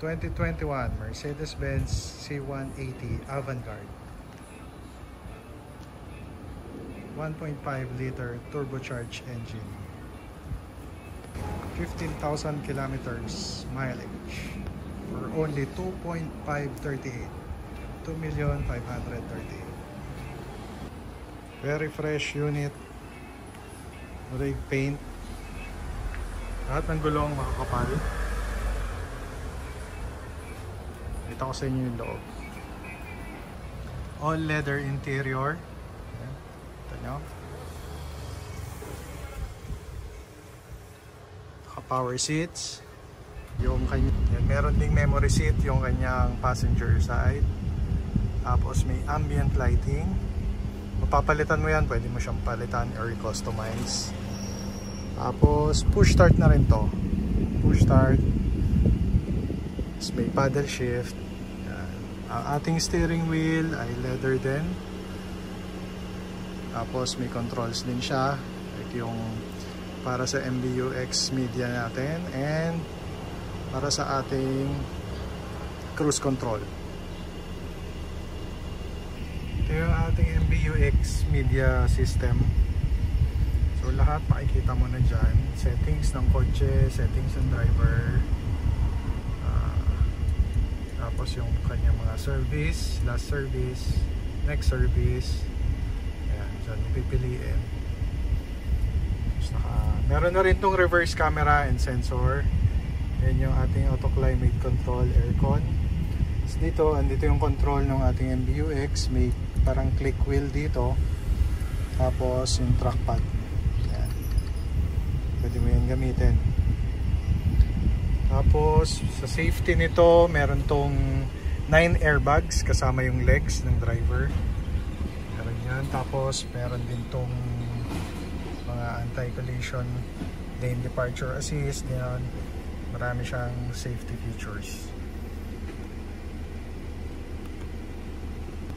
2021 Mercedes-Benz C180 Avantgarde 1.5 liter turbocharged engine, 15,000 kilometers mileage for only 2.538, 2,538,000. Very fresh unit, rig paint, lahat ng gulong makakapal. Ito ko sa inyo yung loob. All leather interior. Ito nyo. Power seats. Yung kanya, meron ding memory seat yung kanyang passenger side. Tapos may ambient lighting. Mapapalitan mo yan, pwede mo siyang palitan or customize. Tapos push start na rin to. Push start. Tapos may paddle shift. Yan. Ang ating steering wheel ay leather din. Tapos may controls din siya, like yung para sa MBUX media natin and para sa ating cruise control. Ito yung ating MBUX media system. So lahat makikita mo na dyan. Settings ng kotse, settings ng driver, tapos yung kanyang mga service, last service, next service. Ayan, dyan pipiliin. Meron na rin tong reverse camera and sensor. Yan yung ating auto climate control aircon. Dito, andito yung control ng ating MBUX. May parang click wheel dito. Tapos yung trackpad. Yan. Pwede mo yan gamitin. Tapos sa safety nito, meron tong 9 airbags kasama yung legs ng driver. Meron yan. Tapos meron din tong mga anti-collision lane departure assist. Yan. Marami siyang safety features.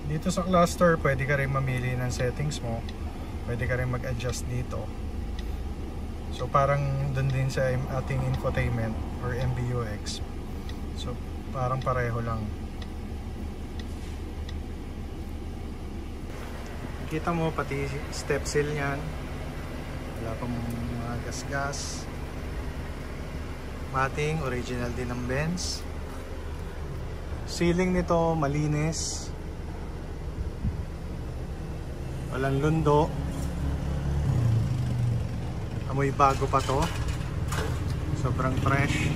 Dito sa cluster, pwede ka rin mamili ng settings mo. Pwede ka rin mag-adjust dito. So parang dun din sa ating infotainment or MBUX. So parang pareho lang. Kita mo pati step seal niyan. Wala pang mga gas-gas. Mating, original din ng Benz. Ceiling nito malinis. Walang lundo. Amoy bago pa to. Sobrang fresh.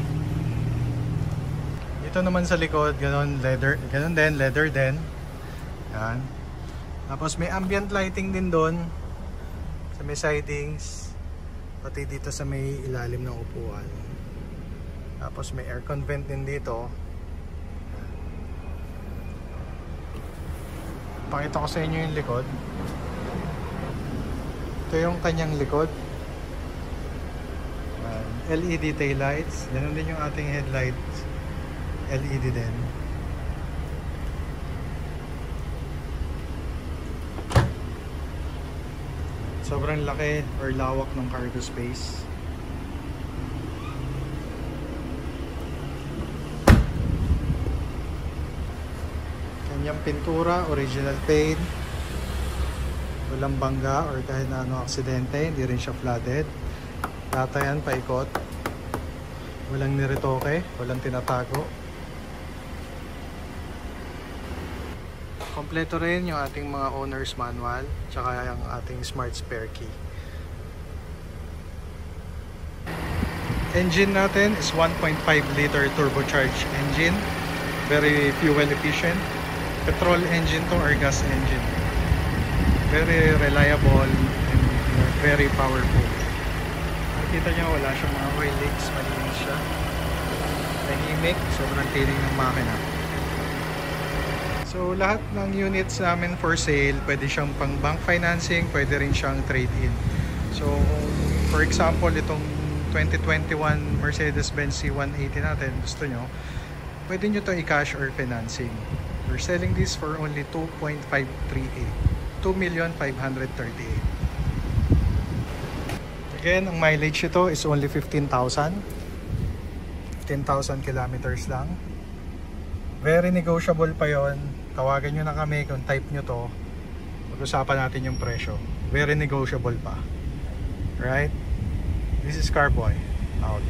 Dito naman sa likod, ganun leather, ganun din, leather din. Yan. Tapos may ambient lighting din doon sa may sidings, pati dito sa may ilalim ng upuan. Tapos may aircon vent din dito. Pakita ko sa inyo yung likod. Ito yung kanyang likod. LED tail lights. Ganun din yung ating headlights. LED din. Sobrang laki or lawak ng cargo space. Kanyang pintura, original paint. Walang bangga or kahit na ano aksidente, hindi rin siya flooded. Lata yan, paikot. Walang niretoke, walang tinatago. Kompleto rin yung ating mga owner's manual, tsaka yung ating smart spare key. Engine natin is 1.5 liter turbocharged engine. Very fuel efficient. Petrol engine to or gas engine. Very reliable and very powerful. Nakita nyo, wala siyang mga oil leaks, malinis siya. Tahimik, sobrang tiling ng makina. So lahat ng units namin for sale, pwede siyang pang bank financing, pwede rin siyang trade-in. So for example, itong 2021 Mercedes-Benz C180 natin, gusto nyo, pwede nyo ito i-cash or financing. We're selling this for only 2.538, 2,538,000. Again, ang mileage ito is only 15,000 kilometers lang. Very negotiable pa yon. Tawagan nyo na kami kung type nyo to. Pag-usapan natin yung presyo. Very negotiable pa. Right? This is Carboy. Out.